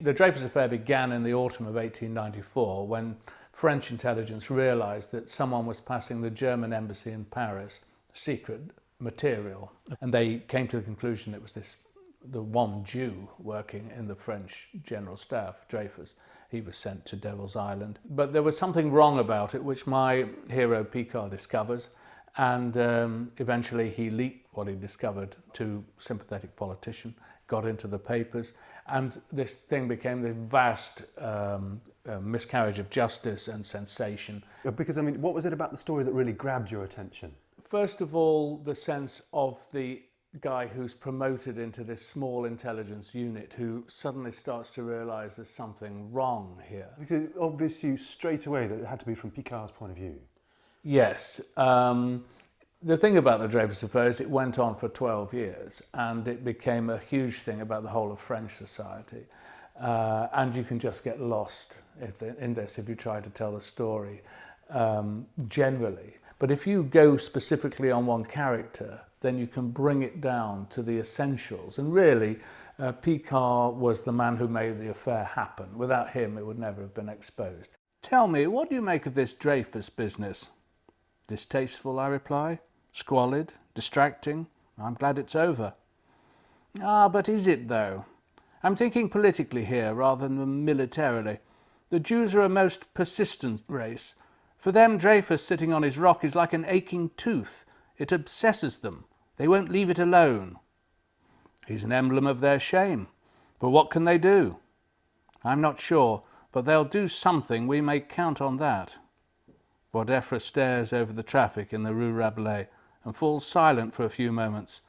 The Dreyfus Affair began in the autumn of 1894 when French intelligence realised that someone was passing the German embassy in Paris secret material, and they came to the conclusion it was the one Jew working in the French General Staff, Dreyfus. He was sent to Devil's Island. But there was something wrong about it, which my hero Picard discovers, and eventually he leaked what he discovered to a sympathetic politician, got into the papers, and this thing became this vast miscarriage of justice and sensation. Because, I mean, what was it about the story that really grabbed your attention? First of all, the sense of the guy who's promoted into this small intelligence unit who suddenly starts to realise there's something wrong here. Because it obvious you straight away that it had to be from Picard's point of view. Yes. The thing about the Dreyfus Affair is it went on for 12 years and it became a huge thing about the whole of French society. And you can just get lost in this if you try to tell the story generally. But if you go specifically on one character, then you can bring it down to the essentials. And really, Picard was the man who made the affair happen. Without him, it would never have been exposed. Tell me, what do you make of this Dreyfus business? Distasteful, I reply. Squalid, distracting. I'm glad it's over. Ah, but is it though? I'm thinking politically here rather than militarily. The Jews are a most persistent race. For them, Dreyfus sitting on his rock is like an aching tooth. It obsesses them. They won't leave it alone. He's an emblem of their shame. But what can they do? I'm not sure, but they'll do something. We may count on that. Boisdeffre stares over the traffic in the Rue Rabelais and falls silent for a few moments.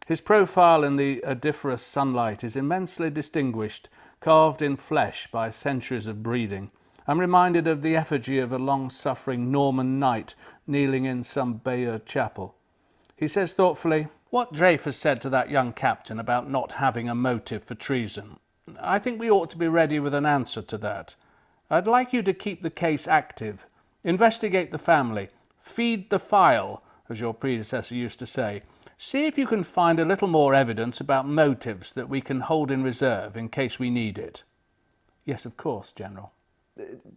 His profile in the odoriferous sunlight is immensely distinguished, carved in flesh by centuries of breeding. I'm reminded of the effigy of a long-suffering Norman knight kneeling in some Bayeux chapel. He says thoughtfully, "What Dreyfus said to that young captain about not having a motive for treason, I think we ought to be ready with an answer to that. I'd like you to keep the case active, investigate the family, feed the file, as your predecessor used to say. See if you can find a little more evidence about motives that we can hold in reserve in case we need it." "Yes, of course, General."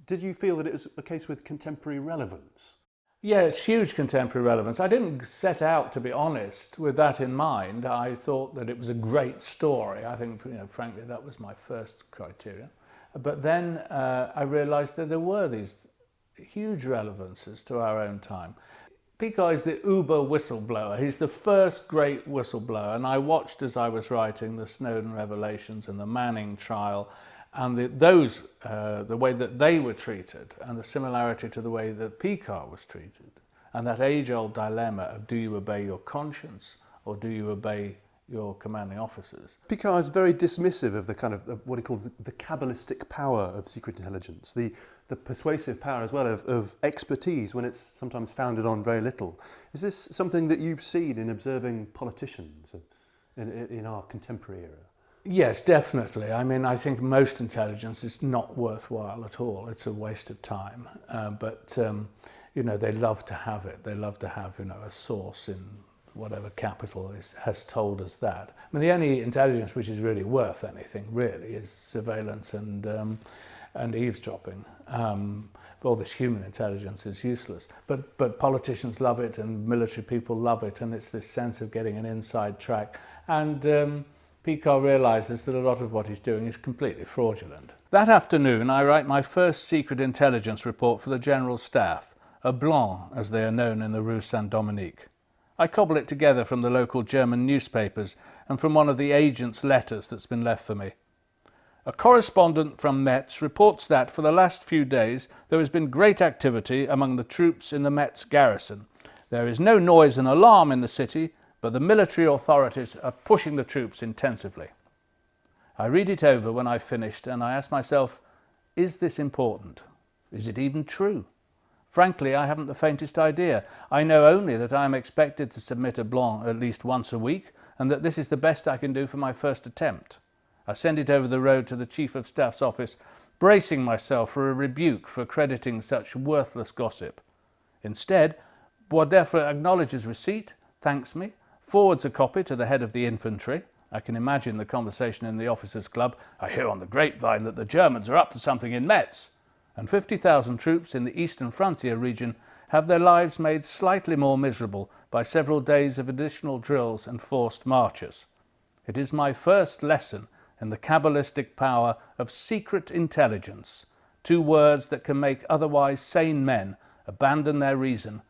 Did you feel that it was a case with contemporary relevance? Yeah, it's huge contemporary relevance. I didn't set out, to be honest, with that in mind. I thought that it was a great story. I think, frankly, that was my first criteria. But then I realised that there were these huge relevances to our own time. Picard is the uber whistleblower. He's the first great whistleblower, and I watched as I was writing the Snowden revelations and the Manning trial, and the way that they were treated, and the similarity to the way that Picard was treated, and that age-old dilemma of do you obey your conscience or do you obey your commanding officers. Picard is very dismissive of the kind of what he calls the Kabbalistic power of secret intelligence, the persuasive power as well of expertise when it's sometimes founded on very little. Is this something that you've seen in observing politicians in our contemporary era? Yes, definitely. I mean, I think most intelligence is not worthwhile at all. It's a waste of time. But they love to have it. They love to have, a source in whatever capital has told us that. I mean, the only intelligence which is really worth anything, really, is surveillance and eavesdropping. All this human intelligence is useless. But politicians love it, and military people love it, and it's this sense of getting an inside track. And Picard realises that a lot of what he's doing is completely fraudulent. That afternoon, I write my first secret intelligence report for the General Staff, a blanc, as they are known in the Rue Saint-Dominique. I cobble it together from the local German newspapers and from one of the agent's letters that's been left for me. A correspondent from Metz reports that for the last few days there has been great activity among the troops in the Metz garrison. There is no noise and alarm in the city, but the military authorities are pushing the troops intensively. I read it over when I've finished and I ask myself, is this important? Is it even true? Frankly, I haven't the faintest idea. I know only that I am expected to submit a blanc at least once a week and that this is the best I can do for my first attempt. I send it over the road to the Chief of Staff's office, bracing myself for a rebuke for crediting such worthless gossip. Instead, Boisdeffre acknowledges receipt, thanks me, forwards a copy to the head of the infantry, I can imagine the conversation in the officers' club. I hear on the grapevine that the Germans are up to something in Metz. And 50,000 troops in the eastern frontier region have their lives made slightly more miserable by several days of additional drills and forced marches. It is my first lesson in the Kabbalistic power of secret intelligence, 2 words that can make otherwise sane men abandon their reason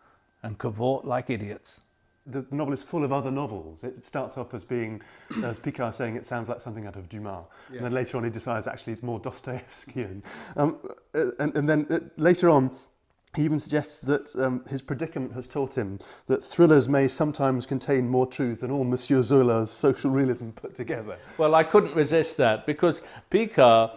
and cavort like idiots. The novel is full of other novels. It starts off as being, as Picard saying, it sounds like something out of Dumas. Yeah. And then later on he decides actually it's more Dostoevskian. And then later on he even suggests that his predicament has taught him that thrillers may sometimes contain more truth than all Monsieur Zola's social realism put together. Well, I couldn't resist that because Picard,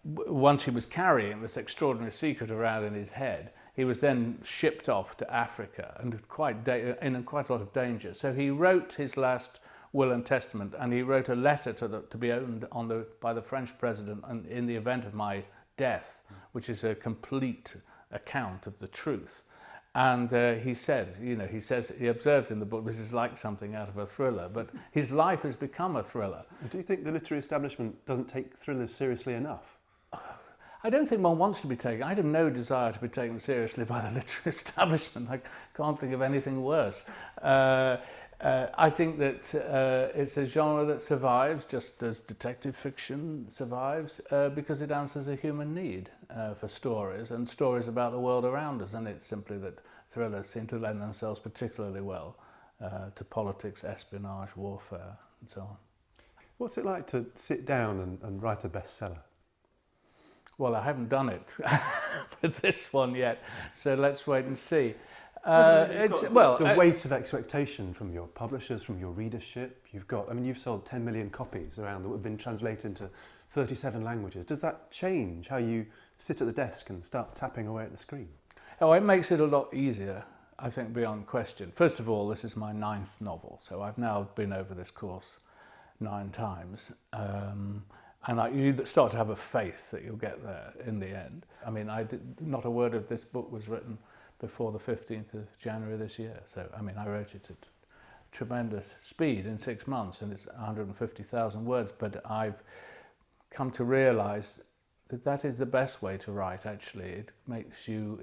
once he was carrying this extraordinary secret around in his head, he was then shipped off to Africa and in quite a lot of danger. So he wrote his last will and testament, and he wrote a letter to be owned by the French president in the event of my death, which is a complete account of the truth. And he said, he observes in the book, this is like something out of a thriller, but his life has become a thriller. Do you think the literary establishment doesn't take thrillers seriously enough? I don't think one wants to be taken. I have no desire to be taken seriously by the literary establishment. I can't think of anything worse. I think that it's a genre that survives just as detective fiction survives because it answers a human need for stories and stories about the world around us. And it's simply that thrillers seem to lend themselves particularly well to politics, espionage, warfare, and so on. What's it like to sit down and write a bestseller? Well, I haven't done it with this one yet, so let's wait and see. The weight of expectation from your publishers, from your readership. You've sold 10 million copies around that have been translated into 37 languages. Does that change how you sit at the desk and start tapping away at the screen? Oh, it makes it a lot easier, I think, beyond question. First of all, this is my 9th novel, so I've now been over this course 9 times. And you start to have a faith that you'll get there in the end. I mean, not a word of this book was written before the 15th of January this year. So, I mean, I wrote it at tremendous speed in 6 months, and it's 150,000 words. But I've come to realise that that is the best way to write, actually. It makes you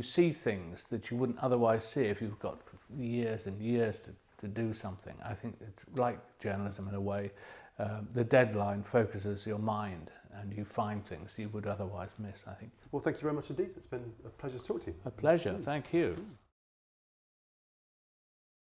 see things that you wouldn't otherwise see if you've got years and years to do something. I think it's like journalism in a way. The deadline focuses your mind and you find things you would otherwise miss, I think. Well, thank you very much indeed. It's been a pleasure to talk to you. A pleasure, thank you.